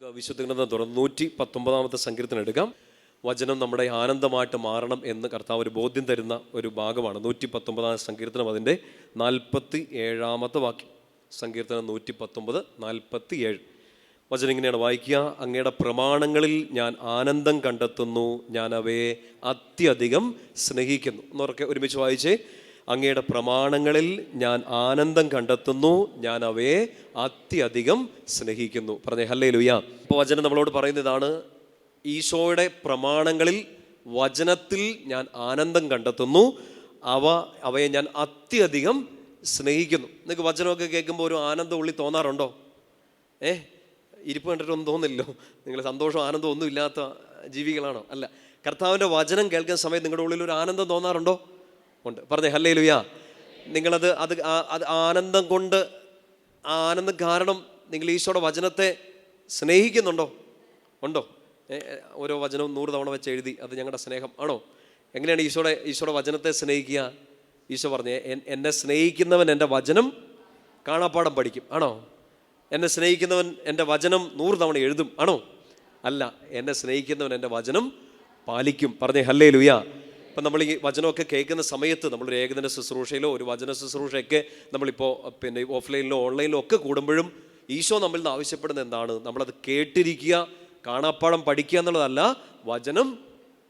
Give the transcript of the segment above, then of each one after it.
നമുക്ക് വിശുദ്ധ ഗ്രന്ഥം തുറന്ന് 119 സങ്കീർത്തനം എടുക്കാം. വചനം നമ്മുടെ ആനന്ദമായിട്ട് മാറണം എന്ന് കർത്താവ് ഒരു ബോധ്യം തരുന്ന ഒരു ഭാഗമാണ് 119 സങ്കീർത്തനം, അതിൻ്റെ 47 വാക്യം. സങ്കീർത്തനം 119:47. വചനം ഇങ്ങനെയാണ് വായിക്കുക: അങ്ങയുടെ പ്രമാണങ്ങളിൽ ഞാൻ ആനന്ദം കണ്ടെത്തുന്നു, ഞാൻ അവയെ അത്യധികം സ്നേഹിക്കുന്നു. എന്നൊക്കെ ഒരുമിച്ച് വായിച്ചേ: അങ്ങയുടെ പ്രമാണങ്ങളിൽ ഞാൻ ആനന്ദം കണ്ടെത്തുന്നു, ഞാൻ അവയെ അത്യധികം സ്നേഹിക്കുന്നു. പറഞ്ഞേ ഹല്ലേലൂയ. ഇപ്പോൾ വചനം നമ്മളോട് പറയുന്നതാണ്, ഈശോയുടെ പ്രമാണങ്ങളിൽ, വചനത്തിൽ ഞാൻ ആനന്ദം കണ്ടെത്തുന്നു, അവയെ ഞാൻ അത്യധികം സ്നേഹിക്കുന്നു. നിങ്ങൾക്ക് വചനമൊക്കെ കേൾക്കുമ്പോൾ ഒരു ആനന്ദം ഉള്ളിൽ തോന്നാറുണ്ടോ? ഇരിപ്പ് കണ്ടിട്ടൊന്നും തോന്നില്ലല്ലോ. നിങ്ങൾ സന്തോഷം ആനന്ദം ഒന്നും ഇല്ലാത്ത ജീവികളാണോ? അല്ല. കർത്താവിൻ്റെ വചനം കേൾക്കുന്ന സമയത്ത് നിങ്ങളുടെ ഉള്ളിൽ ഒരു ആനന്ദം തോന്നാറുണ്ടോ? ഉണ്ട്. പറഞ്ഞേ ഹല്ലേലൂയ. നിങ്ങളത് ആനന്ദം കൊണ്ട്, ആനന്ദം കാരണം നിങ്ങൾ ഈശോയുടെ വചനത്തെ സ്നേഹിക്കുന്നുണ്ടോ? ഉണ്ടോ? ഓരോ വചനവും 100 തവണ വെച്ച് എഴുതി അത് ഞങ്ങളുടെ സ്നേഹം ആണോ? എങ്ങനെയാണ് ഈശോയുടെ വചനത്തെ സ്നേഹിക്കുക? ഈശോ പറഞ്ഞേ, എന്നെ സ്നേഹിക്കുന്നവൻ എൻ്റെ വചനം കാണാപ്പാടം പഠിക്കും ആണോ? എന്നെ സ്നേഹിക്കുന്നവൻ എൻ്റെ വചനം 100 തവണ എഴുതും ആണോ? അല്ല, എന്നെ സ്നേഹിക്കുന്നവൻ എൻ്റെ വചനം പാലിക്കും. പറഞ്ഞേ ഹല്ലേലൂയ. ഇപ്പം നമ്മൾ ഈ വചനമൊക്കെ കേൾക്കുന്ന സമയത്ത് നമ്മളൊരു ഏകദിന ശുശ്രൂഷയിലോ ഒരു വചന ശുശ്രൂഷയൊക്കെ നമ്മളിപ്പോൾ ഓഫ്ലൈനിലോ ഓൺലൈനിലോ ഒക്കെ കൂടുമ്പോഴും ഈശോ നമ്മളിൽ നിന്ന് ആവശ്യപ്പെടുന്നത് എന്താണ്? നമ്മളത് കേട്ടിരിക്കുക, കാണാപ്പാടം പഠിക്കുക എന്നുള്ളതല്ല, വചനം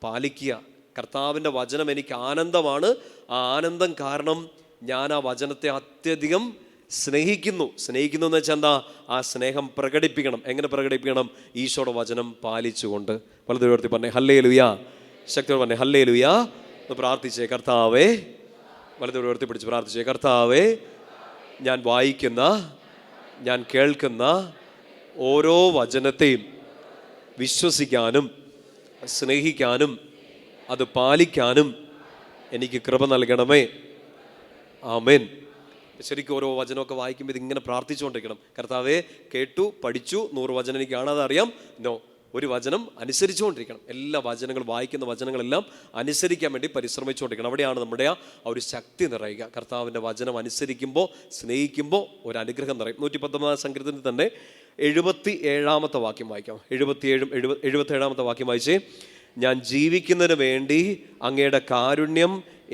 പാലിക്കുക. കർത്താവിൻ്റെ വചനം എനിക്ക് ആനന്ദമാണ്. ആ ആനന്ദം കാരണം ഞാൻ ആ വചനത്തെ അത്യധികം സ്നേഹിക്കുന്നു. സ്നേഹിക്കുന്നു എന്ന് വെച്ചാൽ എന്താ? ആ സ്നേഹം പ്രകടിപ്പിക്കണം. എങ്ങനെ പ്രകടിപ്പിക്കണം? ഈശോയുടെ വചനം പാലിച്ചുകൊണ്ട്. വലതുയർത്തി പറഞ്ഞേ ഹല്ലേലൂയ. ശക്തിയോട് പറഞ്ഞേ ഹല്ലേലൂയ. ഒന്ന് പ്രാർത്ഥിച്ചേ: കർത്താവേ. വലതുയോട് ഉയർത്തി പിടിച്ച് പ്രാർത്ഥിച്ചേ: കർത്താവേ, ഞാൻ വായിക്കുന്ന, ഞാൻ കേൾക്കുന്ന ഓരോ വചനത്തെയും വിശ്വസിക്കാനും സ്നേഹിക്കാനും അത് പാലിക്കാനും എനിക്ക് കൃപ നൽകണമേ. ആമേൻ. ശരിക്കും ഓരോ വചനമൊക്കെ വായിക്കുമ്പോൾ ഇതിങ്ങനെ പ്രാർത്ഥിച്ചുകൊണ്ടിരിക്കണം. കർത്താവേ, കേട്ടു, പഠിച്ചു, 100 വചനം എനിക്ക് കാണാതെ അറിയാം. ഒരു വചനം അനുസരിച്ചുകൊണ്ടിരിക്കണം. എല്ലാ വചനങ്ങളും, വായിക്കുന്ന വചനങ്ങളെല്ലാം അനുസരിക്കാൻ വേണ്ടി പരിശ്രമിച്ചുകൊണ്ടിരിക്കണം. അവിടെയാണ് നമ്മുടെ ആ ഒരു ശക്തി നിറയുക. കർത്താവിൻ്റെ വചനം അനുസരിക്കുമ്പോൾ, സ്നേഹിക്കുമ്പോൾ ഒരു അനുഗ്രഹം നിറയും. 119 സങ്കീർത്തനത്തിൽ തന്നെ 77 വാക്യം വായിക്കാം. 77 വാക്യം വായിച്ചേ: ഞാൻ ജീവിക്കുന്നതിന് വേണ്ടി അങ്ങയുടെ കാരുണ്യം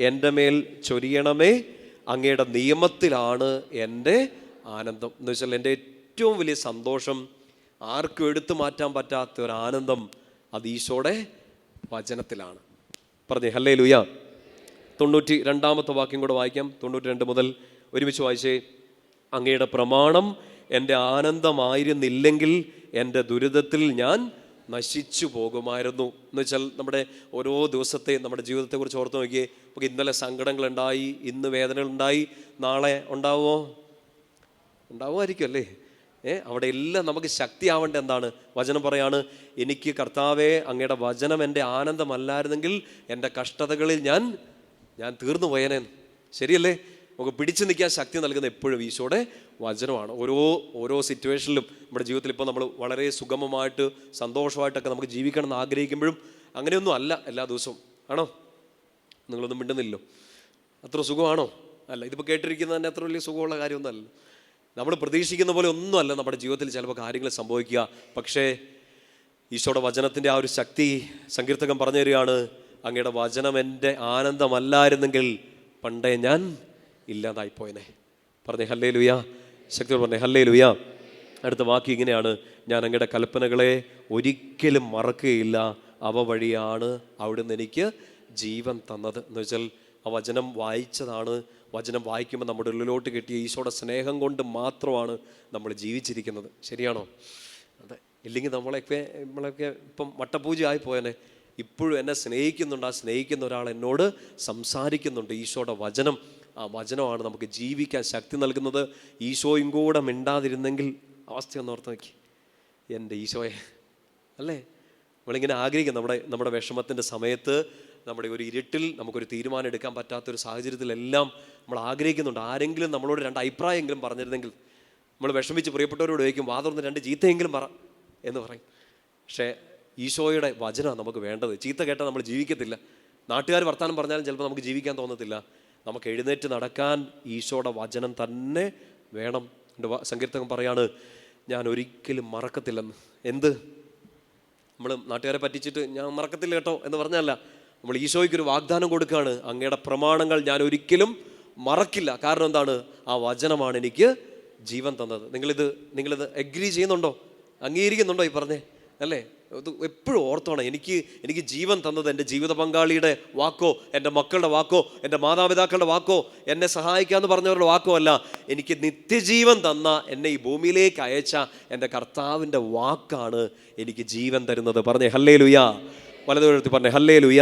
എൻ്റെ മേൽ ചൊരിയണമേ, അങ്ങയുടെ നിയമത്തിലാണ് എൻ്റെ ആനന്ദം. എന്ന് വെച്ചാൽ എൻ്റെ ഏറ്റവും വലിയ സന്തോഷം, ആർക്കും എടുത്തു മാറ്റാൻ പറ്റാത്ത ഒരു ആനന്ദം, അത് ഈശോയുടെ വചനത്തിലാണ്. പറഞ്ഞേ ഹല്ലേലൂയ. 92 വാക്യം കൂടെ വായിക്കാം. 92 മുതൽ ഒരുമിച്ച് വായിച്ചേ: അങ്ങയുടെ പ്രമാണം എൻ്റെ ആനന്ദമായിരുന്നില്ലെങ്കിൽ എൻ്റെ ദുരിതത്തിൽ ഞാൻ നശിച്ചു പോകുമായിരുന്നു. എന്ന് വെച്ചാൽ നമ്മുടെ ഓരോ ദിവസത്തെ നമ്മുടെ ജീവിതത്തെക്കുറിച്ച് ഓർത്ത് നോക്കിയേ. നമുക്ക് ഇന്നലെ സങ്കടങ്ങളുണ്ടായി, ഇന്ന് വേദനകളുണ്ടായി, നാളെ ഉണ്ടാവുമായിരിക്കും അല്ലേ? അവിടെ എല്ലാം നമുക്ക് ശക്തിയാവേണ്ട എന്താണ്? വചനം പറയാണ്, എനിക്ക് കർത്താവേ അങ്ങയുടെ വചനം എൻ്റെ ആനന്ദമല്ലായിരുന്നെങ്കിൽ എൻ്റെ കഷ്ടതകളിൽ ഞാൻ തീർന്നു പോയേനെ. ശരിയല്ലേ? നമുക്ക് പിടിച്ചു നിൽക്കാൻ ശക്തി നൽകുന്ന എപ്പോഴും ഈശോയുടെ വചനമാണ്. ഓരോ സിറ്റുവേഷനിലും നമ്മുടെ ജീവിതത്തിൽ ഇപ്പോൾ നമ്മൾ വളരെ സുഗമമായിട്ട് സന്തോഷമായിട്ടൊക്കെ നമുക്ക് ജീവിക്കണം എന്ന് ആഗ്രഹിക്കുമ്പോഴും അങ്ങനെയൊന്നും അല്ല എല്ലാ ദിവസവും. ആണോ? നിങ്ങളൊന്നും മിണ്ടുന്നില്ലല്ലോ. അത്ര സുഖമാണോ? അല്ല. ഇതിപ്പോൾ കേട്ടിരിക്കുന്നത് തന്നെ അത്ര വലിയ സുഖമുള്ള കാര്യമൊന്നും അല്ല. നമ്മൾ പ്രതീക്ഷിക്കുന്ന പോലെ ഒന്നുമല്ല നമ്മുടെ ജീവിതത്തിൽ ചിലപ്പോൾ കാര്യങ്ങൾ സംഭവിക്കുക. പക്ഷേ ഈശോയുടെ വചനത്തിൻ്റെ ആ ഒരു ശക്തി സങ്കീർത്തകൻ പറഞ്ഞു തരികയാണ്, അങ്ങയുടെ വചനം എൻ്റെ ആനന്ദമല്ലായിരുന്നെങ്കിൽ പണ്ടേ ഞാൻ ഇല്ലാതായിപ്പോയനെ. പറഞ്ഞേ ഹല്ലേലൂയ. ശക്തിയോട് പറഞ്ഞേ ഹല്ലേലൂയ. അടുത്ത വാക്ക് ഇങ്ങനെയാണ്: ഞാൻ അങ്ങയുടെ കൽപ്പനകളെ ഒരിക്കലും മറക്കുകയില്ല, അവ വഴിയാണ് അവിടുന്ന് എനിക്ക് ജീവൻ തന്നത്. എന്ന് വെച്ചാൽ ആ വചനം വായിച്ചതാണ്. വചനം വായിക്കുമ്പോൾ നമ്മുടെ ഉള്ളിലോട്ട് കിട്ടിയ ഈശോയുടെ സ്നേഹം കൊണ്ട് മാത്രമാണ് നമ്മൾ ജീവിച്ചിരിക്കുന്നത്. ശരിയാണോ? അതെ. ഇല്ലെങ്കിൽ നമ്മളൊക്കെ ഇപ്പം മട്ടപൂജ ആയിപ്പോയനെ. ഇപ്പോഴും എന്നെ സ്നേഹിക്കുന്നുണ്ട്. ആ സ്നേഹിക്കുന്ന ഒരാൾ എന്നോട് സംസാരിക്കുന്നുണ്ട്. ഈശോയുടെ വചനം, ആ വചനമാണ് നമുക്ക് ജീവിക്കാൻ ശക്തി നൽകുന്നത്. ഈശോയും കൂടെ മിണ്ടാതിരുന്നെങ്കിൽ അവസ്ഥയൊന്ന് ഓർത്ത് നോക്കി. എൻ്റെ ഈശോയെ അല്ലേ? നമ്മളിങ്ങനെ ആഗ്രഹിക്കും. നമ്മുടെ വിഷമത്തിൻ്റെ സമയത്ത്, നമ്മുടെ ഒരു ഇരുട്ടിൽ നമുക്കൊരു തീരുമാനം എടുക്കാൻ പറ്റാത്തൊരു സാഹചര്യത്തിലെല്ലാം നമ്മൾ ആഗ്രഹിക്കുന്നുണ്ട്, ആരെങ്കിലും നമ്മളോട് 2 അഭിപ്രായമെങ്കിലും പറഞ്ഞിരുന്നെങ്കിൽ. നമ്മൾ വിഷമിച്ച് പ്രിയപ്പെട്ടവരോട് ചോദിക്കും, വാതുറന്ന് 2 ചീത്തയെങ്കിലും പറ എന്ന് പറയും. പക്ഷേ ഈശോയുടെ വചനമാണ് നമുക്ക് വേണ്ടത്. ചീത്ത കേട്ടാൽ നമ്മൾ ജീവിക്കത്തില്ല. നാട്ടുകാർ വർത്താനം പറഞ്ഞാലും ചിലപ്പോൾ നമുക്ക് ജീവിക്കാൻ തോന്നത്തില്ല. നമുക്ക് എഴുന്നേറ്റ് നടക്കാൻ ഈശോയുടെ വചനം തന്നെ വേണം. എൻ്റെ സങ്കീർത്തകൻ പറയാണ്, ഞാൻ ഒരിക്കലും മറക്കത്തില്ലെന്ന്. എന്ത്? നമ്മൾ നാട്ടുകാരെ പറ്റിച്ചിട്ട് ഞാൻ മറക്കത്തില്ല കേട്ടോ എന്ന് പറഞ്ഞല്ല, നമ്മൾ ഈശോയ്ക്കൊരു വാഗ്ദാനം കൊടുക്കുകയാണ്, അങ്ങയുടെ പ്രമാണങ്ങൾ ഞാൻ ഒരിക്കലും മറക്കില്ല. കാരണം എന്താണ്? ആ വചനമാണ് എനിക്ക് ജീവൻ തന്നത്. നിങ്ങളിത് എഗ്രി ചെയ്യുന്നുണ്ടോ? അംഗീകരിക്കുന്നുണ്ടോ ഈ പറഞ്ഞേ? അല്ലേ? ഇത് എപ്പോഴും ഓർത്തോണം. എനിക്ക് ജീവൻ തന്നത് എൻ്റെ ജീവിത പങ്കാളിയുടെ വാക്കോ, എൻ്റെ മക്കളുടെ വാക്കോ, എൻ്റെ മാതാപിതാക്കളുടെ വാക്കോ, എന്നെ സഹായിക്കാമെന്ന് പറഞ്ഞവരുടെ വാക്കോ അല്ല. എനിക്ക് നിത്യജീവൻ തന്ന, എന്നെ ഈ ഭൂമിയിലേക്ക് അയച്ച എൻ്റെ കർത്താവിൻ്റെ വാക്കാണ് എനിക്ക് ജീവൻ തരുന്നത്. പറഞ്ഞേ ഹല്ലേലൂയ. വലതുവഴത്തി പറഞ്ഞേ ഹല്ലേലൂയ.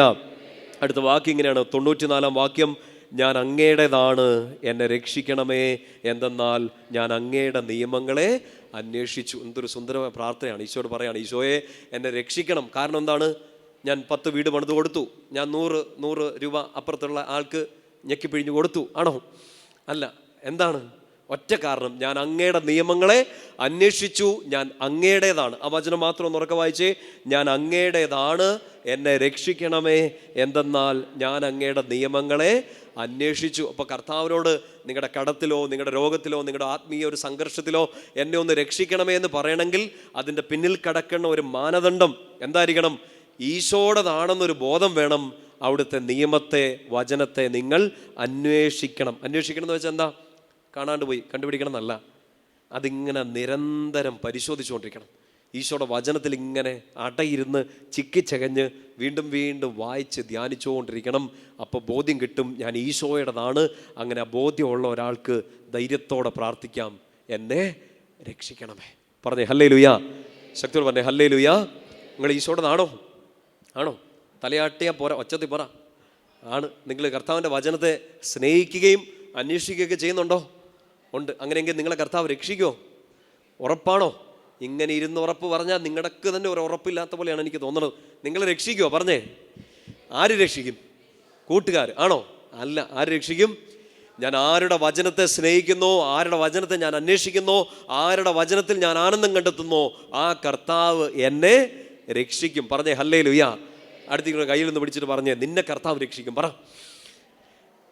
അടുത്ത വാക്യം ഇങ്ങനെയാണ്, 94-ാം വാക്യം, ഞാൻ അങ്ങയുടേതാണ്, എന്നെ രക്ഷിക്കണമേ, എന്തെന്നാൽ ഞാൻ അങ്ങയുടെ നിയമങ്ങളെ അന്വേഷിച്ചു. എന്തൊരു സുന്ദര പ്രാർത്ഥനയാണ്. ഈശോയോട് പറയാണ്, ഈശോയെ എന്നെ രക്ഷിക്കണം. കാരണം എന്താണ്? ഞാൻ 10 വീട് പണിത് കൊടുത്തു, ഞാൻ 100 രൂപ അപ്പുറത്തുള്ള ആൾക്ക് ഞെക്കിപ്പിഴിഞ്ഞു കൊടുത്തു, ആണോ? അല്ല. എന്താണ്? ഒറ്റ കാരണം, ഞാൻ അങ്ങയുടെ നിയമങ്ങളെ അന്വേഷിച്ചു, ഞാൻ അങ്ങയുടേതാണ്. ആ വചനം മാത്രം ഒന്ന് ഉറക്കെ വായിച്ചേ. ഞാൻ അങ്ങയുടേതാണ്, എന്നെ രക്ഷിക്കണമേ, എന്തെന്നാൽ ഞാൻ അങ്ങയുടെ നിയമങ്ങളെ അന്വേഷിച്ചു. അപ്പോൾ കർത്താവിനോട് നിങ്ങളുടെ കടത്തിലോ, നിങ്ങളുടെ രോഗത്തിലോ, നിങ്ങളുടെ ആത്മീയ ഒരു സംഘർഷത്തിലോ എന്നെ ഒന്ന് രക്ഷിക്കണമേ എന്ന് പറയണമെങ്കിൽ അതിൻ്റെ പിന്നിൽ കിടക്കുന്ന ഒരു മാനദണ്ഡം എന്തായിരിക്കണം? ഈശോയുടേതാണെന്നൊരു ബോധം വേണം. അവിടുത്തെ നിയമത്തെ, വചനത്തെ നിങ്ങൾ അന്വേഷിക്കണം. അന്വേഷിക്കണം എന്ന് വെച്ചാൽ എന്താ? കാണാണ്ട് പോയി കണ്ടുപിടിക്കണം എന്നല്ല, അതിങ്ങനെ നിരന്തരം പരിശോധിച്ചുകൊണ്ടിരിക്കണം. ഈശോയുടെ വചനത്തിൽ ഇങ്ങനെ അടയിരുന്ന് ചിക്കിച്ചകഞ്ഞ് വീണ്ടും വീണ്ടും വായിച്ച് ധ്യാനിച്ചുകൊണ്ടിരിക്കണം. അപ്പോൾ ബോധ്യം കിട്ടും, ഞാൻ ഈശോയുടേതാണ്. അങ്ങനെ ആ ബോധ്യമുള്ള ഒരാൾക്ക് ധൈര്യത്തോടെ പ്രാർത്ഥിക്കാം, എന്നെ രക്ഷിക്കണമേ. പറഞ്ഞേ ഹല്ലേലൂയ. ശക്തിയോട് പറഞ്ഞേ ഹല്ലേലൂയ. നിങ്ങൾ ഈശോയുടേതാണോ? ആണോ? തലയാട്ടിയാൽ പോരാ, ഒച്ചത്തിൽ പറ. ആണ്. നിങ്ങൾ കർത്താവിൻ്റെ വചനത്തെ സ്നേഹിക്കുകയും അന്വേഷിക്കുകയൊക്കെ ചെയ്യുന്നുണ്ടോ? ഉണ്ട്. അങ്ങനെയെങ്കിൽ നിങ്ങളെ കർത്താവ് രക്ഷിക്കുമോ? ഉറപ്പാണോ? ഇങ്ങനെ ഇരുന്ന് ഉറപ്പ് പറഞ്ഞാൽ നിങ്ങൾക്ക് തന്നെ ഒരു ഉറപ്പില്ലാത്ത പോലെയാണ് എനിക്ക് തോന്നുന്നത്. നിങ്ങൾ രക്ഷിക്കുമോ? പറഞ്ഞേ. ആര് രക്ഷിക്കും? കൂട്ടുകാർ ആണോ? അല്ല. ആര് രക്ഷിക്കും? ഞാൻ ആരുടെ വചനത്തെ സ്നേഹിക്കുന്നോ, ആരുടെ വചനത്തെ ഞാൻ അന്വേഷിക്കുന്നോ, ആരുടെ വചനത്തിൽ ഞാൻ ആനന്ദം കണ്ടെത്തുന്നോ, ആ കർത്താവ് എന്നെ രക്ഷിക്കും. പറഞ്ഞേ ഹല്ലേലൂയ. അടുത്ത കയ്യിൽ നിന്ന് പിടിച്ചിട്ട് പറഞ്ഞേ, നിന്നെ കർത്താവ് രക്ഷിക്കും. പറ,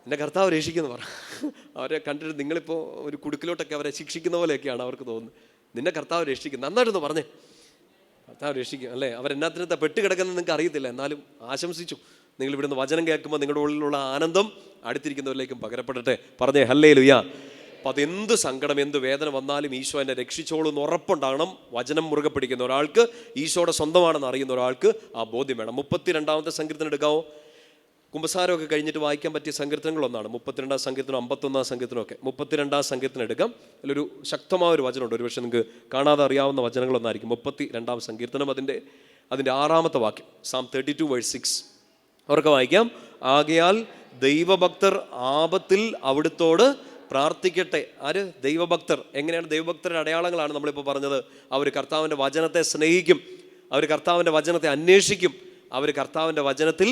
എന്നെ കർത്താവ് രക്ഷിക്കുന്നു പറ. അവരെ കണ്ടിട്ട് നിങ്ങളിപ്പോൾ ഒരു കുടുക്കിലോട്ടൊക്കെ അവരെ ശിക്ഷിക്കുന്ന പോലെയൊക്കെയാണ് അവർക്ക് തോന്നുന്നത്. നിന്നെ കർത്താവ് രക്ഷിക്കും. നന്നായിട്ടൊന്ന് പറഞ്ഞേ, കർത്താവ് രക്ഷിക്കും. അല്ലേ? അവരെന്നാത്തിനകത്ത് പെട്ട് കിടക്കുന്നത് നിങ്ങൾക്ക് അറിയത്തില്ല, എന്നാലും ആശംസിച്ചു. നിങ്ങൾ ഇവിടുന്ന് വചനം കേൾക്കുമ്പോൾ നിങ്ങളുടെ ഉള്ളിലുള്ള ആനന്ദം അടുത്തിരിക്കുന്നവരിലേക്കും പകരപ്പെടട്ടെ. പറഞ്ഞേ ഹല്ലേലൂയ. അപ്പം അതെന്ത് സങ്കടം, എന്ത് വേദന വന്നാലും ഈശോ എന്നെ രക്ഷിച്ചോളൂ എന്ന് ഉറപ്പുണ്ടാകണം. വചനം മുറുകെ പിടിക്കുന്ന ഒരാൾക്ക്, ഈശോയുടെ സ്വന്തമാണെന്ന് അറിയുന്ന ഒരാൾക്ക് ആ ബോധ്യം വേണം. 32-ാമത്തെ സങ്കീർത്തനം എടുക്കാവോ? കുമ്പസാരമൊക്കെ കഴിഞ്ഞിട്ട് വായിക്കാൻ പറ്റിയ സങ്കീർത്തനങ്ങളൊന്നാണ് 32-ാം സങ്കീർത്തനം, 51-ാം സങ്കീർത്തനമൊക്കെ. 32-ാം സങ്കീർത്തനം എടുക്കാം. അതിലൊരു ശക്തമായ ഒരു വചനമുണ്ട്. ഒരുപക്ഷെ നിങ്ങൾക്ക് കാണാതെ അറിയാവുന്ന വചനങ്ങളൊന്നായിരിക്കും. 32-ാം സങ്കീർത്തനം, അതിൻ്റെ 6-ാമത്തെ വാക്യം, Psalm 32:6. അവർക്ക് വായിക്കാം. ആകയാൽ ദൈവഭക്തർ ആപത്തിൽ അവിടുത്തോട് പ്രാർത്ഥിക്കട്ടെ. ആര്? ദൈവഭക്തർ. എങ്ങനെയാണ്? ദൈവഭക്തരുടെ അടയാളങ്ങളാണ് നമ്മളിപ്പോൾ പറഞ്ഞത്. അവർ കർത്താവിൻ്റെ വചനത്തെ സ്നേഹിക്കും, അവർ കർത്താവിൻ്റെ വചനത്തെ അന്വേഷിക്കും, അവർ കർത്താവിൻ്റെ വചനത്തിൽ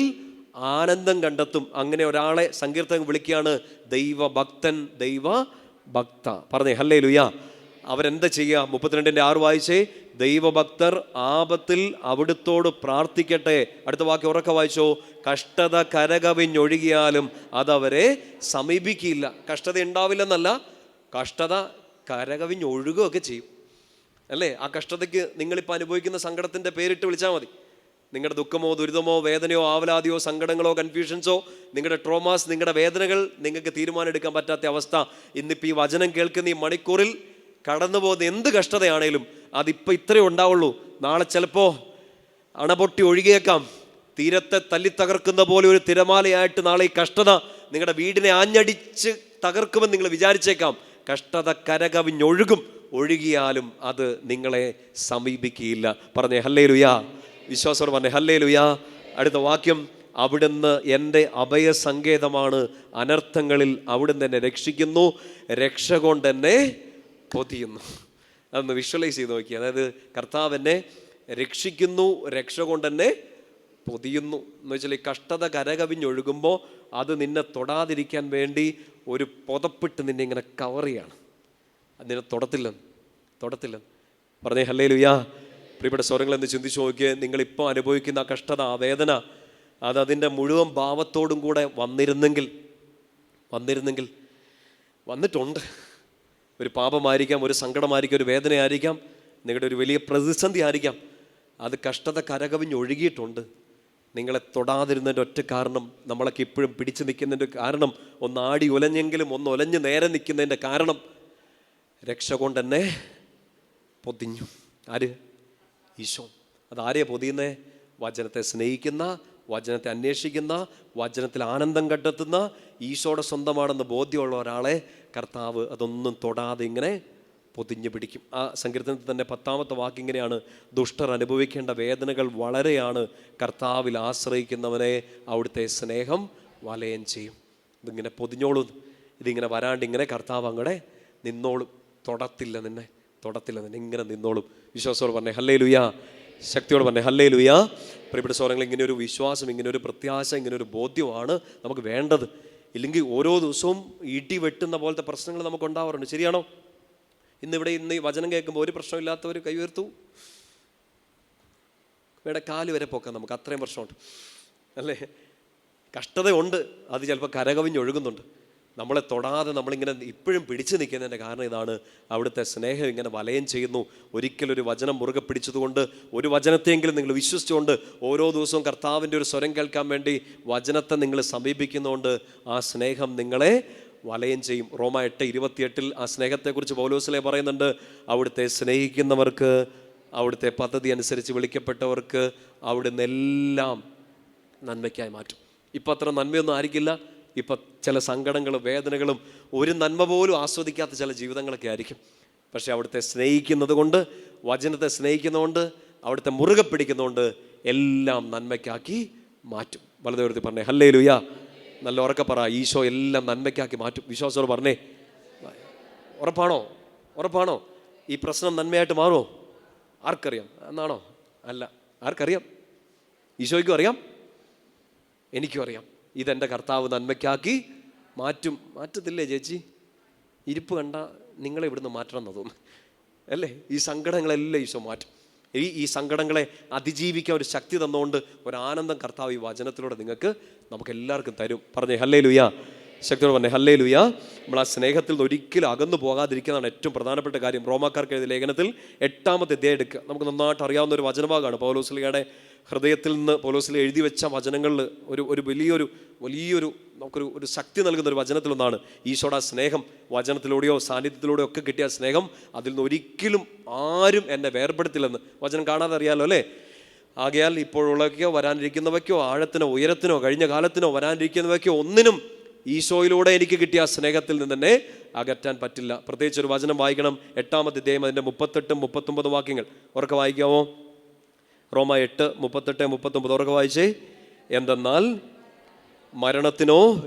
ആനന്ദം കണ്ടെത്തും. അങ്ങനെ ഒരാളെ സങ്കീർത്തകൻ വിളിക്കുകയാണ് ദൈവഭക്തൻ, ദൈവഭക്ത. പറഞ്ഞേ ഹല്ലേലൂയ. അവരെന്താ ചെയ്യുക? 32-6 വായിച്ചേ. ദൈവഭക്തർ ആപത്തിൽ അവിടുത്തോട് പ്രാർത്ഥിക്കട്ടെ. അടുത്ത വാക്യം ഉറക്കെ വായിച്ചോ. കഷ്ടത കരകവിഞ്ഞൊഴുകിയാലും അതവരെ സമീപിക്കില്ല. കഷ്ടത ഉണ്ടാവില്ലെന്നല്ല, കഷ്ടത കരകവിഞ്ഞൊഴുകുകയൊക്കെ ചെയ്യും. അല്ലേ? ആ കഷ്ടതയ്ക്ക് നിങ്ങളിപ്പോൾ അനുഭവിക്കുന്ന സങ്കടത്തിൻ്റെ പേരിട്ട് വിളിച്ചാൽ മതി. നിങ്ങളുടെ ദുഃഖമോ, ദുരിതമോ, വേദനയോ, ആവലാതിയോ, സങ്കടങ്ങളോ, കൺഫ്യൂഷൻസോ, നിങ്ങളുടെ ട്രോമാസ്, നിങ്ങളുടെ വേദനകൾ നിങ്ങൾക്ക് തീരുമാനം എടുക്കാൻ പറ്റാത്ത അവസ്ഥ, ഇന്നിപ്പോൾ ഈ വചനം കേൾക്കുന്ന ഈ മണിക്കൂറിൽ കടന്നു പോകുന്ന എന്ത് കഷ്ടതയാണേലും അതിപ്പോൾ ഇത്രയേ ഉണ്ടാവുള്ളൂ. നാളെ ചിലപ്പോൾ അണപൊട്ടി ഒഴുകിയേക്കാം. തീരത്തെ തല്ലി തകർക്കുന്ന പോലെ ഒരു തിരമാലയായിട്ട് നാളെ ഈ കഷ്ടത നിങ്ങളുടെ വീടിനെ ആഞ്ഞടിച്ച് തകർക്കുമെന്ന് നിങ്ങൾ വിചാരിച്ചേക്കാം. കഷ്ടത കരകവിഞ്ഞൊഴുകും. ഒഴുകിയാലും അത് നിങ്ങളെ സമീപിക്കുകയില്ല. പറഞ്ഞേ ഹല്ലേലൂയ. വിശ്വാസത്തോടെ പറഞ്ഞേ ഹല്ലേലൂയ. അടുത്ത വാക്യം, അവിടുന്ന് എൻ്റെ അഭയസങ്കേതമാണ്, അനർത്ഥങ്ങളിൽ അവിടുന്ന് എന്നെ രക്ഷിക്കുന്നു, രക്ഷ കൊണ്ട് എന്നെ പൊതിയുന്നു. അതൊന്ന് വിഷ്വലൈസ് ചെയ്ത് നോക്കി. അതായത് കർത്താവ് എന്നെ രക്ഷിക്കുന്നു, രക്ഷ കൊണ്ട് എന്നെ പൊതിയുന്നു എന്ന് വെച്ചാൽ ഈ കഷ്ടത കരകവിഞ്ഞൊഴുകുമ്പോൾ അത് നിന്നെ തൊടാതിരിക്കാൻ വേണ്ടി ഒരു പുതപ്പിട്ട് നിന്നെ ഇങ്ങനെ കവർ ചെയ്യാണ്. അതിനെ തൊടത്തില്ലെന്ന് പറഞ്ഞേ ഹല്ലേലൂയ. പ്രിയപ്പെട്ട സ്വരങ്ങളെന്ന് ചിന്തിച്ചു നോക്കിയേ. നിങ്ങളിപ്പോൾ അനുഭവിക്കുന്ന ആ കഷ്ടത, ആ വേദന, അതിൻ്റെ മുഴുവൻ ഭാവത്തോടും കൂടെ വന്നിരുന്നെങ്കിൽ വന്നിട്ടുണ്ട്. ഒരു പാപമായിരിക്കാം, ഒരു സങ്കടമായിരിക്കാം, ഒരു വേദനയായിരിക്കാം. നിങ്ങളുടെ ഒരു വലിയ പ്രതിസന്ധി ആയിരിക്കാം. അത് കഷ്ടത കരകവിഞ്ഞൊഴുകിയിട്ടുണ്ട്. നിങ്ങളെ തൊടാതിരുന്നതിൻ്റെ ഒറ്റ കാരണം, നമ്മളൊക്കെ ഇപ്പോഴും പിടിച്ചു നിൽക്കുന്നതിൻ്റെ കാരണം, ഒന്ന് ആടി ഉലഞ്ഞെങ്കിലും ഒന്ന് ഒലഞ്ഞ് നേരെ നിൽക്കുന്നതിൻ്റെ കാരണം, രക്ഷ കൊണ്ട് എന്നെ പൊതിഞ്ഞു. ആര്? ഈശോ. അതാരെയാണ് പൊതിയുന്നേ? വചനത്തെ സ്നേഹിക്കുന്ന, വചനത്തെ അന്വേഷിക്കുന്ന, വചനത്തിൽ ആനന്ദം കണ്ടെത്തുന്ന, ഈശോയുടെ സ്വന്തമാണെന്ന് ബോധ്യമുള്ള ഒരാളെ കർത്താവ് അതൊന്നും തൊടാതെ ഇങ്ങനെ പൊതിഞ്ഞു പിടിക്കും. ആ സങ്കീർത്തനത്തിൽ തന്നെ 10ാമത്തെ വാക്ക് ഇങ്ങനെയാണ്: ദുഷ്ടർ അനുഭവിക്കേണ്ട വേദനകൾ വളരെയാണ്, കർത്താവിൽ ആശ്രയിക്കുന്നവനെ അവിടുത്തെ സ്നേഹം വലയം ചെയ്യും. ഇതിങ്ങനെ പൊതിഞ്ഞോളും, ഇതിങ്ങനെ വരാണ്ട് ഇങ്ങനെ കർത്താവ് അങ്ങടെ നിന്നോളും. തൊടത്തില്ല നിന്നെ, ഇങ്ങനെ നിന്നോളും. വിശ്വാസത്തോട് പറഞ്ഞേ ഹല്ലേലൂയ. ശക്തിയോട് പറഞ്ഞേ ഹല്ലേലൂയ. പ്രിയപ്പെട്ട സഹോദരങ്ങളെ, ഇങ്ങനെ ഒരു വിശ്വാസം, ഇങ്ങനെ ഒരു പ്രത്യാശ, ഇങ്ങനെ ഒരു ബോധ്യമാണ് നമുക്ക് വേണ്ടത്. ഇല്ലെങ്കിൽ ഓരോ ദിവസവും ഈട്ടി വെട്ടുന്ന പോലത്തെ പ്രശ്നങ്ങൾ നമുക്ക് ഉണ്ടാവാറുണ്ട്. ശരിയാണോ? ഇന്ന് ഈ വചനം കേൾക്കുമ്പോൾ ഒരു പ്രശ്നമില്ലാത്തവർ കൈ ഉയർത്തു. ഇവിടെ കാല് വരെ പോക്കാം നമുക്ക്, അത്രയും പ്രശ്നമുണ്ട് അല്ലേ? കഷ്ടതയുണ്ട്, അത് ചിലപ്പോൾ കരകവിഞ്ഞൊഴുകുന്നുണ്ട്. നമ്മളെ തൊടാതെ നമ്മളിങ്ങനെ ഇപ്പോഴും പിടിച്ചു നിൽക്കുന്നതിൻ്റെ കാരണം ഇതാണ്, അവിടുത്തെ സ്നേഹം ഇങ്ങനെ വലയം ചെയ്യുന്നു. ഒരിക്കലൊരു വചനം മുറുകെ പിടിച്ചതുകൊണ്ട്, ഒരു വചനത്തെങ്കിലും നിങ്ങൾ വിശ്വസിച്ചുകൊണ്ട് ഓരോ ദിവസവും കർത്താവിൻ്റെ ഒരു സ്വരം കേൾക്കാൻ വേണ്ടി വചനത്തെ നിങ്ങൾ സമീപിക്കുന്നതുകൊണ്ട് ആ സ്നേഹം നിങ്ങളെ വലയം ചെയ്യും. റോമ 8:28 ആ സ്നേഹത്തെക്കുറിച്ച് പൗലോസിലെ പറയുന്നുണ്ട്: അവിടുത്തെ സ്നേഹിക്കുന്നവർക്ക്, അവിടുത്തെ പദ്ധതി അനുസരിച്ച് വിളിക്കപ്പെട്ടവർക്ക് അവിടുന്ന് എല്ലാം നന്മയ്ക്കായി മാറ്റും. ഇപ്പം അത്ര നന്മയൊന്നും ആയിരിക്കില്ല. ഇപ്പം ചില സങ്കടങ്ങളും വേദനകളും ഒരു നന്മ പോലും ആസ്വദിക്കാത്ത ചില ജീവിതങ്ങളൊക്കെ ആയിരിക്കും. പക്ഷെ അവിടുത്തെ സ്നേഹിക്കുന്നത് കൊണ്ട്, വചനത്തെ സ്നേഹിക്കുന്നതുകൊണ്ട്, അവിടുത്തെ മുറുകെ പിടിക്കുന്നതുകൊണ്ട് എല്ലാം നന്മയ്ക്കാക്കി മാറ്റും. വലതുയർത്തി പറഞ്ഞേ ഹല്ലേലൂയ. നല്ല ഉറക്കെ പറ, ഈശോ എല്ലാം നന്മയ്ക്കാക്കി മാറ്റും. വിശ്വാസത്തോട് പറഞ്ഞേ. ഉറപ്പാണോ? ഈ പ്രശ്നം നന്മയായിട്ട് മാറുമോ? ആർക്കറിയാം? എന്നാണോ? അല്ല. ആർക്കറിയാം? ഈശോയ്ക്കും അറിയാം, എനിക്കും അറിയാം. ഇതെൻ്റെ കർത്താവ് നന്മയ്ക്കാക്കി മാറ്റും. മാറ്റത്തില്ലേ ചേച്ചി? ഇരിപ്പ് കണ്ട നിങ്ങളെ ഇവിടുന്ന് മാറ്റണം എന്ന് തോന്നും അല്ലേ? ഈ സങ്കടങ്ങളെല്ലാം ഈശോ മാറ്റും. ഈ സങ്കടങ്ങളെ അതിജീവിക്കാൻ ഒരു ശക്തി തന്നുകൊണ്ട് ഒരു ആനന്ദം കർത്താവ് ഈ വചനത്തിലൂടെ നമുക്ക് എല്ലാവർക്കും തരും. പറഞ്ഞേ ഹല്ലേലൂയ. ശക്തിയോട് പറഞ്ഞേ ഹല്ലേലൂയ. നമ്മൾ ആ സ്നേഹത്തിൽ നിന്ന് ഒരിക്കലും അകന്നു പോകാതിരിക്കുന്നതാണ് ഏറ്റവും പ്രധാനപ്പെട്ട കാര്യം. റോമാക്കാർക്ക് എഴുതിയ ലേഖനത്തിൽ 8ാമത്തെ അധ്യായം എടുക്കുക. നമുക്ക് നന്നായിട്ട് അറിയാവുന്ന ഒരു വചനഭാഗമാണ്. പൗലോസ്ലീഹയുടെ ഹൃദയത്തിൽ നിന്ന് പൗലോസ്ലീഹ എഴുതി വെച്ച വചനങ്ങളിൽ ഒരു വലിയൊരു നമുക്കൊരു ശക്തി നൽകുന്ന ഒരു വചനത്തിലൊന്നാണ് ഈശോയുടെ സ്നേഹം. വചനത്തിലൂടെയോ സാന്നിധ്യത്തിലൂടെയോ ഒക്കെ കിട്ടിയ സ്നേഹം, അതിൽ നിന്ന് ഒരിക്കലും ആരും എന്നെ വേർപെടുത്തില്ലെന്ന് വചനം കാണാതെ അറിയാലോ അല്ലേ? ആകയാൽ ഇപ്പോഴുള്ളവയ്ക്കോ വരാനിരിക്കുന്നവയ്ക്കോ ആഴത്തിനോ ഉയരത്തിനോ കഴിഞ്ഞ കാലത്തിനോ വരാനിരിക്കുന്നവയ്ക്കോ ഒന്നിനും ഈശോയിലൂടെ എനിക്ക് കിട്ടിയ സ്നേഹത്തിൽ നിന്ന് തന്നെ അകറ്റാൻ പറ്റില്ല. പ്രത്യേകിച്ച് ഒരു വചനം വായിക്കണം. 8ാമത്തെ അധ്യായം അതിൻ്റെ 38, 39 വാക്യങ്ങൾ ഉറക്കെ വായിക്കാമോ? റോമ 8, 38, 39 ഉറക്കെ വായിച്ചേ. എന്തെന്നാൽ മരണത്തിനോ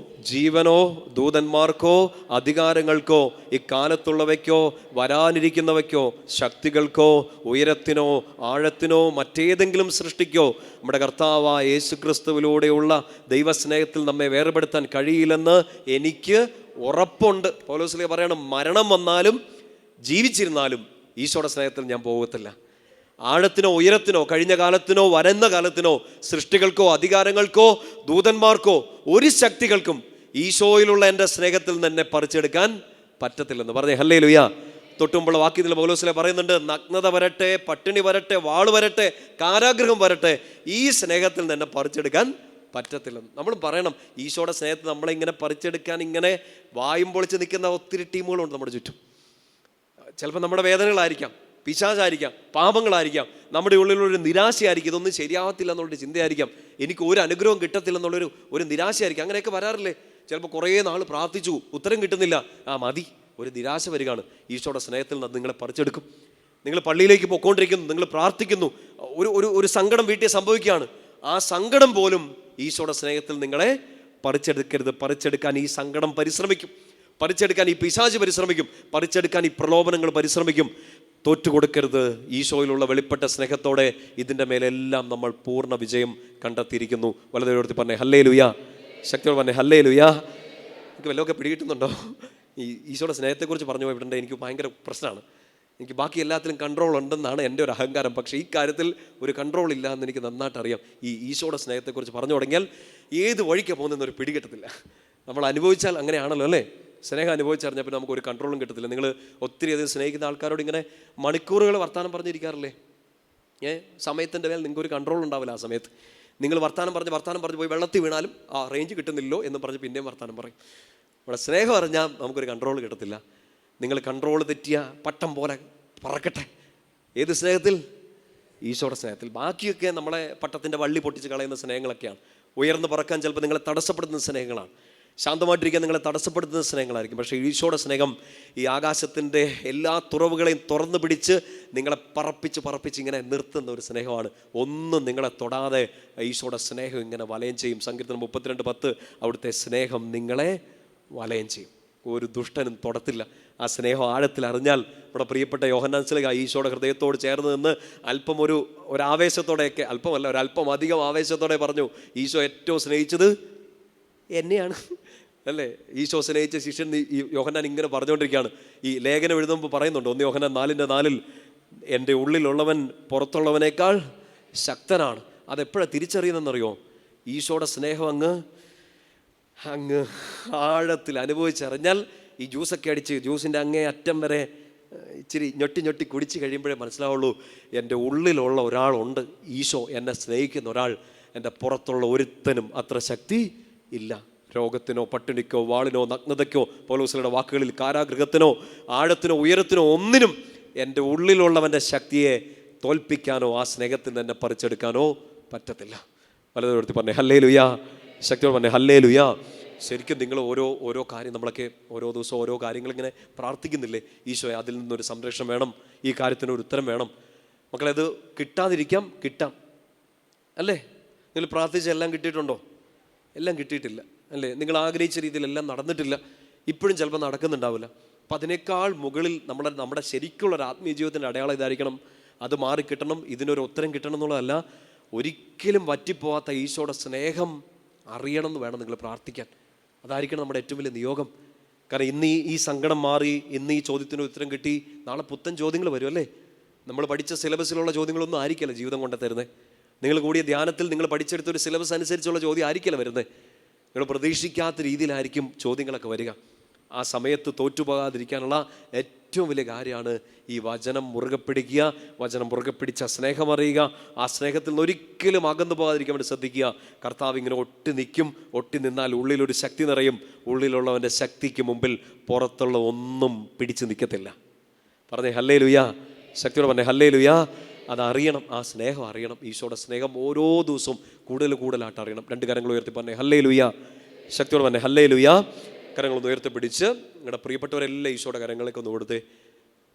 ജീവനോ ദൂതന്മാർക്കോ അധികാരങ്ങൾക്കോ ഇക്കാലത്തുള്ളവയ്ക്കോ വരാനിരിക്കുന്നവയ്ക്കോ ശക്തികൾക്കോ ഉയരത്തിനോ ആഴത്തിനോ മറ്റേതെങ്കിലും സൃഷ്ടിക്കോ നമ്മുടെ കർത്താവായ യേശുക്രിസ്തുവിലൂടെയുള്ള ദൈവസ്നേഹത്തിൽ നമ്മെ വേർപെടുത്താൻ കഴിയില്ലെന്ന് എനിക്ക് ഉറപ്പുണ്ട്. പൗലോസ്ലീഹ പറയണം, മരണം വന്നാലും ജീവിച്ചിരുന്നാലും ഈശോയുടെ സ്നേഹത്തിൽ ഞാൻ പോകത്തില്ല. ആഴത്തിനോ ഉയരത്തിനോ കഴിഞ്ഞ കാലത്തിനോ വരുന്ന കാലത്തിനോ സൃഷ്ടികൾക്കോ അധികാരങ്ങൾക്കോ ദൂതന്മാർക്കോ ഒരു ശക്തികൾക്കും ഈശോയിലുള്ള എൻ്റെ സ്നേഹത്തിൽ നിന്ന് എന്നെ പറിച്ചെടുക്കാൻ പറ്റത്തില്ലെന്ന് പറഞ്ഞേ ഹല്ലേലൂയ. തൊട്ടുമുമ്പുള്ള വാക്യത്തിൽ പൗലോസ്ലീഹ പറയുന്നുണ്ട്, നഗ്നത വരട്ടെ, പട്ടിണി വരട്ടെ, വാള് വരട്ടെ, കാരാഗൃഹം വരട്ടെ, ഈ സ്നേഹത്തിൽ നിന്ന് എന്നെ പറിച്ചെടുക്കാൻ പറ്റത്തില്ലെന്ന്. നമ്മൾ പറയണം, ഈശോയുടെ സ്നേഹത്തിൽ നമ്മളെ ഇങ്ങനെ പറിച്ചെടുക്കാൻ ഇങ്ങനെ വായും പൊളിച്ച് നിൽക്കുന്ന ഒത്തിരി ടീമുകളുണ്ട് നമ്മുടെ ചുറ്റും. ചിലപ്പോൾ നമ്മുടെ വേദനകളായിരിക്കാം, പിശാചായിരിക്കാം, പാപങ്ങളായിരിക്കാം, നമ്മുടെ ഉള്ളിലൊരു നിരാശയായിരിക്കും, ഇതൊന്നും ശരിയാവത്തില്ല എന്നുള്ളൊരു ചിന്തയായിരിക്കാം, എനിക്ക് ഒരു അനുഗ്രഹവും കിട്ടത്തില്ലെന്നുള്ളൊരു നിരാശയായിരിക്കും. അങ്ങനെയൊക്കെ വരാറില്ലേ? ചിലപ്പോൾ കുറേ നാൾ പ്രാർത്ഥിച്ചു, ഉത്തരം കിട്ടുന്നില്ല, മതി, ഒരു നിരാശ വരികയാണ്. ഈശോയുടെ സ്നേഹത്തിൽ നിന്ന് നിങ്ങളെ പറിച്ചെടുക്കും. നിങ്ങൾ പള്ളിയിലേക്ക് പോയിക്കൊണ്ടിരിക്കുന്നു, നിങ്ങൾ പ്രാർത്ഥിക്കുന്നു, ഒരു സങ്കടം വീട്ടിൽ സംഭവിക്കുകയാണ്. ആ സങ്കടം പോലും ഈശോയുടെ സ്നേഹത്തിൽ നിങ്ങളെ പറിച്ചെടുക്കരുത്. പറിച്ചെടുക്കാൻ ഈ സങ്കടം പരിശ്രമിക്കും, പറിച്ചെടുക്കാൻ ഈ പിശാച് പരിശ്രമിക്കും, പറിച്ചെടുക്കാൻ ഈ പ്രലോഭനങ്ങൾ പരിശ്രമിക്കും. തോറ്റുകൊടുക്കരുത്. ഈശോയിലുള്ള വെളിപ്പെട്ട സ്നേഹത്തോടെ ഇതിൻ്റെ മേലെല്ലാം നമ്മൾ പൂർണ്ണ വിജയം കണ്ടെത്തിയിരിക്കുന്നു. വലതുയർത്തി പറഞ്ഞേ ഹല്ലേലൂയ. ശക്തിയോട് പറഞ്ഞേ ഹല്ലേലൂയ. എനിക്ക് വല്ലതൊക്കെ പിടികിട്ടുന്നുണ്ടോ? ഈ ഈശോയുടെ സ്നേഹത്തെക്കുറിച്ച് പറഞ്ഞു പോയിട്ടുണ്ട്. എനിക്ക് ഭയങ്കര പ്രശ്നമാണ്. എനിക്ക് ബാക്കി എല്ലാത്തിലും കൺട്രോൾ ഉണ്ടെന്നാണ് എൻ്റെ ഒരു അഹങ്കാരം. പക്ഷേ ഈ കാര്യത്തിൽ ഒരു കൺട്രോൾ ഇല്ല എന്ന് എനിക്ക് നന്നായിട്ട് അറിയാം. ഈ ഈശോയുടെ സ്നേഹത്തെക്കുറിച്ച് പറഞ്ഞു തുടങ്ങിയാൽ ഏത് വഴിക്കാണ് പോകുന്നതെന്നൊരു പിടികിട്ടത്തില്ല. നമ്മൾ അനുഭവിച്ചാൽ അങ്ങനെയാണല്ലോ അല്ലേ? സ്നേഹം അനുഭവിച്ചറിഞ്ഞാൽ പിന്നെ നമുക്ക് ഒരു കൺട്രോളും കിട്ടത്തില്ല. നിങ്ങൾ ഒത്തിരി അധികം സ്നേഹിക്കുന്ന ആൾക്കാരോട് ഇങ്ങനെ മണിക്കൂറുകൾ വർത്താനം പറഞ്ഞിരിക്കാറില്ലേ? സമയത്തിൻ്റെ മേൽ നിങ്ങൾക്ക് ഒരു കൺട്രോൾ ഉണ്ടാവില്ല. ആ സമയത്ത് നിങ്ങൾ വർത്താനം പറഞ്ഞ് പോയി വെള്ളത്തിൽ വീണാലും റേഞ്ച് കിട്ടുന്നില്ലോ എന്ന് പറഞ്ഞ് പിന്നെയും വർത്താനം പറയും. ഇവിടെ സ്നേഹം അറിഞ്ഞാൽ നമുക്കൊരു കൺട്രോൾ കിട്ടത്തില്ല. നിങ്ങൾ കൺട്രോൾ തെറ്റിയ പട്ടം പോലെ പറക്കട്ടെ. ഏത് സ്നേഹത്തിൽ? ഈശോയുടെ സ്നേഹത്തിൽ. ബാക്കിയൊക്കെ നമ്മളെ പട്ടത്തിൻ്റെ വള്ളി പൊട്ടിച്ച് കളയുന്ന സ്നേഹങ്ങളൊക്കെയാണ്. ഉയർന്ന് പറക്കാൻ ചിലപ്പോൾ നിങ്ങളെ തടസ്സപ്പെടുത്തുന്ന സ്നേഹങ്ങളാണ്. ശാന്തമായിട്ടിരിക്കാൻ നിങ്ങളെ തടസ്സപ്പെടുത്തുന്ന സ്നേഹങ്ങളായിരിക്കും. പക്ഷേ ഈശോയുടെ സ്നേഹം ഈ ആകാശത്തിൻ്റെ എല്ലാ തുറവുകളെയും തുറന്നു പിടിച്ച് നിങ്ങളെ പറപ്പിച്ച് ഇങ്ങനെ നിർത്തുന്ന ഒരു സ്നേഹമാണ്. ഒന്നും നിങ്ങളെ തൊടാതെ ഈശോയുടെ സ്നേഹം ഇങ്ങനെ വലയം ചെയ്യും. സങ്കീർത്തനം 32:10 അവിടുത്തെ സ്നേഹം നിങ്ങളെ വലയം ചെയ്യും. ഒരു ദുഷ്ടനും തൊടത്തില്ല. ആ സ്നേഹം ആഴത്തിൽ അറിഞ്ഞാൽ നമ്മുടെ പ്രിയപ്പെട്ട യോഹന്നാൻ സ്ലീഹ ഈശോയുടെ ഹൃദയത്തോട് ചേർന്ന് നിന്ന് അല്പം ഒരു ആവേശത്തോടെയൊക്കെ, അല്പമല്ല ഒരല്പം അധികം ആവേശത്തോടെ പറഞ്ഞു, ഈശോ ഏറ്റവും സ്നേഹിച്ചത് എന്നെയാണ് അല്ലേ? ഈശോ സ്നേഹിച്ച ശിഷ്യൻ യോഹന്നാൻ ഇങ്ങനെ പറഞ്ഞുകൊണ്ടിരിക്കുകയാണ്. ഈ ലേഖനം എഴുതുമ്പോൾ പറയുന്നുണ്ട്, 1 യോഹന്നാൻ 4:4 എൻ്റെ ഉള്ളിലുള്ളവൻ പുറത്തുള്ളവനേക്കാൾ ശക്തനാണ്. അതെപ്പോഴാണ് തിരിച്ചറിയുന്നതെന്നറിയോ? ഈശോയുടെ സ്നേഹം അങ്ങ് ആഴത്തിൽ അനുഭവിച്ചറിഞ്ഞാൽ, ഈ ജ്യൂസൊക്കെ അടിച്ച് ജ്യൂസിൻ്റെ അങ്ങേ അറ്റം വരെ ഇച്ചിരി ഞൊട്ടി കുടിച്ച് കഴിയുമ്പോഴേ മനസ്സിലാവുള്ളൂ, എൻ്റെ ഉള്ളിലുള്ള ഒരാളുണ്ട്, ഈശോ, എന്നെ സ്നേഹിക്കുന്ന ഒരാൾ. എൻ്റെ പുറത്തുള്ള ഒരുത്തനും അത്ര ശക്തി ഇല്ല. രോഗത്തിനോ പട്ടിണിക്കോ വാളിനോ നഗ്നതയ്ക്കോ, പൗലോസിന്റെ വാക്കുകളിൽ കാരാഗൃഹത്തിനോ ആഴത്തിനോ ഉയരത്തിനോ ഒന്നിനും എൻ്റെ ഉള്ളിലുള്ളവൻ്റെ ശക്തിയെ തോൽപ്പിക്കാനോ ആ സ്നേഹത്തിൽ തന്നെ പറിച്ചെടുക്കാനോ പറ്റത്തില്ല. പലതരത്തിൽ പറഞ്ഞേ ഹല്ലേലൂയ. ശക്തിയോട് പറഞ്ഞേ ഹല്ലേലൂയ. ശരിക്കും നിങ്ങൾ ഓരോ കാര്യം, നമ്മളൊക്കെ ഓരോ ദിവസവും ഓരോ കാര്യങ്ങളിങ്ങനെ പ്രാർത്ഥിക്കുന്നില്ലേ? ഈശോയെ അതിൽ നിന്നൊരു സംരക്ഷണം വേണം, ഈ കാര്യത്തിനൊരു ഉത്തരം വേണം. മക്കളെ, അത് കിട്ടാം അല്ലേ? നിങ്ങൾ പ്രാർത്ഥിച്ച എല്ലാം കിട്ടിയിട്ടുണ്ടോ? എല്ലാം കിട്ടിയിട്ടില്ല അല്ലേ? നിങ്ങൾ ആഗ്രഹിച്ച രീതിയിൽ എല്ലാം നടന്നിട്ടില്ല. ഇപ്പോഴും ചിലപ്പോൾ നടക്കുന്നുണ്ടാവില്ല. അപ്പം അതിനേക്കാൾ മുകളിൽ നമ്മുടെ ശരിക്കുള്ളൊരു ആത്മീയ ജീവിതത്തിൻ്റെ അടയാളം ഇതായിരിക്കണം. അത് മാറിക്കിട്ടണം, ഇതിനൊരു ഉത്തരം കിട്ടണം എന്നുള്ളതല്ല, ഒരിക്കലും വറ്റിപ്പോവാത്ത ഈശോയുടെ സ്നേഹം അറിയണം എന്ന് വേണം നിങ്ങൾ പ്രാർത്ഥിക്കാൻ. അതായിരിക്കണം നമ്മുടെ ഏറ്റവും വലിയ നിയോഗം. കാരണം ഇന്ന് ഈ സങ്കടം മാറി, ഇന്ന് ഈ ചോദ്യത്തിന് ഉത്തരം കിട്ടി, നാളെ പുത്തൻ ചോദ്യങ്ങൾ വരും അല്ലേ? നമ്മൾ പഠിച്ച സിലബസിലുള്ള ചോദ്യങ്ങളൊന്നും ആയിരിക്കില്ല ജീവിതം കൊണ്ട് തരുന്നത്. നിങ്ങൾ കൂടിയ ധ്യാനത്തിൽ നിങ്ങൾ പഠിച്ചെടുത്തൊരു സിലബസ് അനുസരിച്ചുള്ള ചോദ്യം ആയിരിക്കില്ല വരുന്നത്. നിങ്ങൾ പ്രതീക്ഷിക്കാത്ത രീതിയിലായിരിക്കും ചോദ്യങ്ങളൊക്കെ വരിക. ആ സമയത്ത് തോറ്റുപോകാതിരിക്കാനുള്ള ഏറ്റവും വലിയ കാര്യമാണ് ഈ വചനം മുറുകെ പിടിക്കുക. വചനം മുറുകെ പിടിച്ച സ്നേഹം അറിയുക. ആ സ്നേഹത്തിൽ നിന്ന് ഒരിക്കലും അകന്നു പോകാതിരിക്കാൻ വേണ്ടി ശ്രദ്ധിക്കുക. കർത്താവ് ഇങ്ങനെ ഒട്ടി നിന്നാൽ ഉള്ളിലൊരു ശക്തി നിറയും. ഉള്ളിലുള്ളവൻ്റെ ശക്തിക്ക് മുമ്പിൽ പുറത്തുള്ള ഒന്നും പിടിച്ചു നിൽക്കത്തില്ല. പറഞ്ഞേ ഹല്ലേലൂയ. ശക്തിയോടെ പറഞ്ഞേ ഹല്ലേലൂയ. അതറിയണം, ആ സ്നേഹം അറിയണം. ഈശോയുടെ സ്നേഹം ഓരോ ദിവസവും കൂടുതലായിട്ട് അറിയണം. 2 കരങ്ങൾ ഉയർത്തി പറഞ്ഞേ ഹല്ലേലൂയ. ശക്തിയോടെ പറഞ്ഞേ ഹല്ലേലൂയ. കരങ്ങളൊന്ന് ഉയർത്തിപ്പിടിച്ച് നിങ്ങളുടെ പ്രിയപ്പെട്ടവരെല്ലാം ഈശോയുടെ കരങ്ങളൊക്കെ ഒന്ന് കൊടുത്തേ.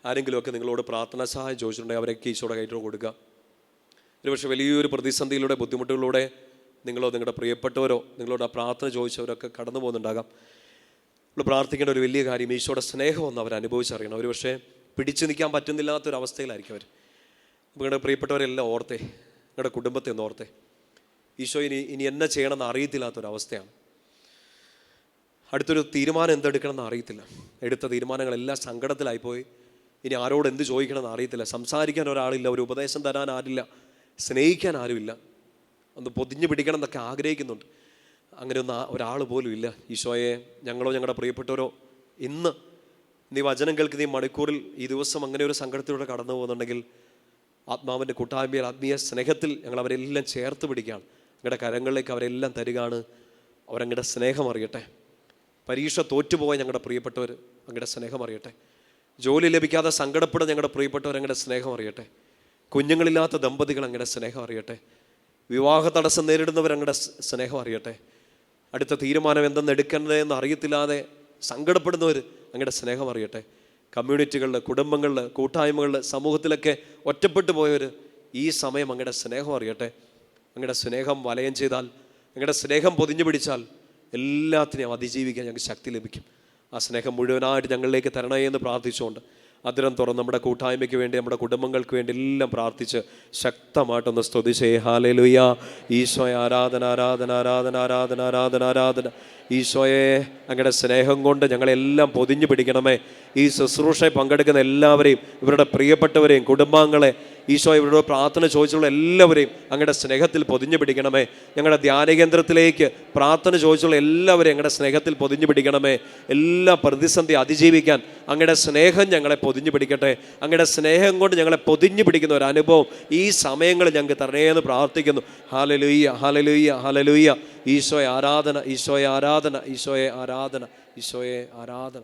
ആരെങ്കിലുമൊക്കെ നിങ്ങളോട് പ്രാർത്ഥനാ സഹായം ചോദിച്ചിട്ടുണ്ടെങ്കിൽ അവരൊക്കെ ഈശോയുടെ കയ്യിൽ കൊടുക്കുക. ഒരുപക്ഷെ വലിയൊരു പ്രതിസന്ധിയിലൂടെ, ബുദ്ധിമുട്ടുകളിലൂടെ നിങ്ങളോ നിങ്ങളുടെ പ്രിയപ്പെട്ടവരോ നിങ്ങളോട് ആ പ്രാർത്ഥന ചോദിച്ചവരൊക്കെ കടന്നു പോകുന്നുണ്ടാകാം. നമ്മൾ പ്രാർത്ഥിക്കേണ്ട ഒരു വലിയ കാര്യം, ഈശോയുടെ സ്നേഹം ഒന്ന് അവർ അനുഭവിച്ചറിയണം. ഒരു പക്ഷേ പിടിച്ചു നിൽക്കാൻ പറ്റുന്നില്ലാത്തൊരവസ്ഥയിലായിരിക്കും അവർ. നിങ്ങളുടെ പ്രിയപ്പെട്ടവരെല്ലാം ഓർത്തേ, നിങ്ങളുടെ കുടുംബത്തെ ഒന്ന് ഓർത്തേ. ഈശോ ഇനി എന്നെ ചെയ്യണമെന്ന് അറിയത്തില്ലാത്തൊരവസ്ഥയാണ്. അടുത്തൊരു തീരുമാനം എന്തെടുക്കണമെന്ന് അറിയത്തില്ല. എടുത്ത തീരുമാനങ്ങളെല്ലാം സങ്കടത്തിലായിപ്പോയി. ഇനി ആരോട് എന്ത് ചോദിക്കണമെന്ന് അറിയത്തില്ല. സംസാരിക്കാൻ ഒരാളില്ല, ഒരു ഉപദേശം തരാൻ ആരില്ല, സ്നേഹിക്കാൻ ആരുമില്ല. ഒന്ന് പൊതിഞ്ഞു പിടിക്കണം എന്നൊക്കെ ആഗ്രഹിക്കുന്നുണ്ട്. അങ്ങനെയൊന്നും ഒരാൾ പോലും ഇല്ല. ഈശോയെ, ഞങ്ങളോ ഞങ്ങളുടെ പ്രിയപ്പെട്ടവരോ ഇന്ന് നീ വചനം കേൾക്കുന്ന ഈ മണിക്കൂറിൽ ഈ ദിവസം അങ്ങനെ ഒരു സങ്കടത്തിലൂടെ കടന്നു പോകുന്നുണ്ടെങ്കിൽ, ആത്മാവിൻ്റെ കൂട്ടായ്മയിൽ ആത്മീയ സ്നേഹത്തിൽ ഞങ്ങൾ അവരെല്ലാം ചേർത്ത് പിടിക്കുകയാണ്. ഞങ്ങളുടെ കരങ്ങളിലേക്ക് അവരെല്ലാം തരികയാണ്. അവരങ്ങയുടെ സ്നേഹം അറിയട്ടെ. പരീക്ഷ തോറ്റുപോയ ഞങ്ങളുടെ പ്രിയപ്പെട്ടവർ അങ്ങയുടെ സ്നേഹം അറിയട്ടെ. ജോലി ലഭിക്കാതെ സങ്കടപ്പെടുന്ന ഞങ്ങളുടെ പ്രിയപ്പെട്ടവർ അങ്ങയുടെ സ്നേഹം അറിയട്ടെ. കുഞ്ഞുങ്ങളില്ലാത്ത ദമ്പതികൾ അങ്ങയുടെ സ്നേഹം അറിയട്ടെ. വിവാഹ തടസ്സം നേരിടുന്നവർ അങ്ങയുടെ സ്നേഹം അറിയട്ടെ. അടുത്ത തീരുമാനം എന്തെന്ന് എടുക്കേണ്ടതെന്ന് അറിയത്തില്ലാതെ സങ്കടപ്പെടുന്നവർ അങ്ങയുടെ സ്നേഹം അറിയട്ടെ. കമ്മ്യൂണിറ്റികളിൽ, കുടുംബങ്ങളിൽ, കൂട്ടായ്മകളിൽ, സമൂഹത്തിലൊക്കെ ഒറ്റപ്പെട്ടു പോയവർ ഈ സമയം അങ്ങയുടെ സ്നേഹം അറിയട്ടെ. അങ്ങയുടെ സ്നേഹം വലയം ചെയ്താൽ, അങ്ങയുടെ സ്നേഹം പൊതിഞ്ഞു പിടിച്ചാൽ എല്ലാത്തിനെയും അതിജീവിക്കാൻ ഞങ്ങൾക്ക് ശക്തി ലഭിക്കും. ആ സ്നേഹം മുഴുവനായിട്ട് ഞങ്ങളിലേക്ക് തരണേ എന്ന് പ്രാർത്ഥിച്ചുകൊണ്ട് അതിരം തുറന്ന് നമ്മുടെ കൂട്ടായ്മയ്ക്ക് വേണ്ടി, നമ്മുടെ കുടുംബങ്ങൾക്ക് വേണ്ടി എല്ലാം പ്രാർത്ഥിച്ച് ശക്തമായിട്ടൊന്ന് സ്തുതിച്ചേ. ഹല്ലേലൂയ. ഈശോയെ ആരാധന ആരാധന ആരാധന ആരാധന ആരാധന ആരാധന. ഈശോയെ, അങ്ങയുടെ സ്നേഹം കൊണ്ട് ഞങ്ങളെല്ലാം പൊതിഞ്ഞു പിടിക്കണമേ. ഈ ശുശ്രൂഷയിൽ പങ്കെടുക്കുന്ന എല്ലാവരെയും, ഇവരുടെ പ്രിയപ്പെട്ടവരെയും കുടുംബാംഗങ്ങളെ ഈശോ ഇവരോട് പ്രാർത്ഥന ചോദിച്ചുള്ള എല്ലാവരെയും അങ്ങയുടെ സ്നേഹത്തിൽ പൊതിഞ്ഞു പിടിക്കണമേ. ഞങ്ങളുടെ ധ്യാനകേന്ദ്രത്തിലേക്ക് പ്രാർത്ഥന ചോദിച്ചുള്ള എല്ലാവരെയും അങ്ങയുടെ സ്നേഹത്തിൽ പൊതിഞ്ഞു പിടിക്കണമേ. എല്ലാ പ്രതിസന്ധി അതിജീവിക്കാൻ അങ്ങയുടെ സ്നേഹം ഞങ്ങളെ പൊതിഞ്ഞു പിടിക്കട്ടെ. അങ്ങയുടെ സ്നേഹം കൊണ്ട് ഞങ്ങളെ പൊതിഞ്ഞു പിടിക്കുന്ന ഒരു അനുഭവം ഈ സമയങ്ങളിൽ ഞങ്ങൾക്ക് തരണേന്ന് പ്രാർത്ഥിക്കുന്നു. Hallelujah, hallelujah, hallelujah. ഈശോയെ ആരാധന, ഈശോയെ ആരാധന, ഈശോയെ ആരാധന, ഈശോയെ ആരാധന.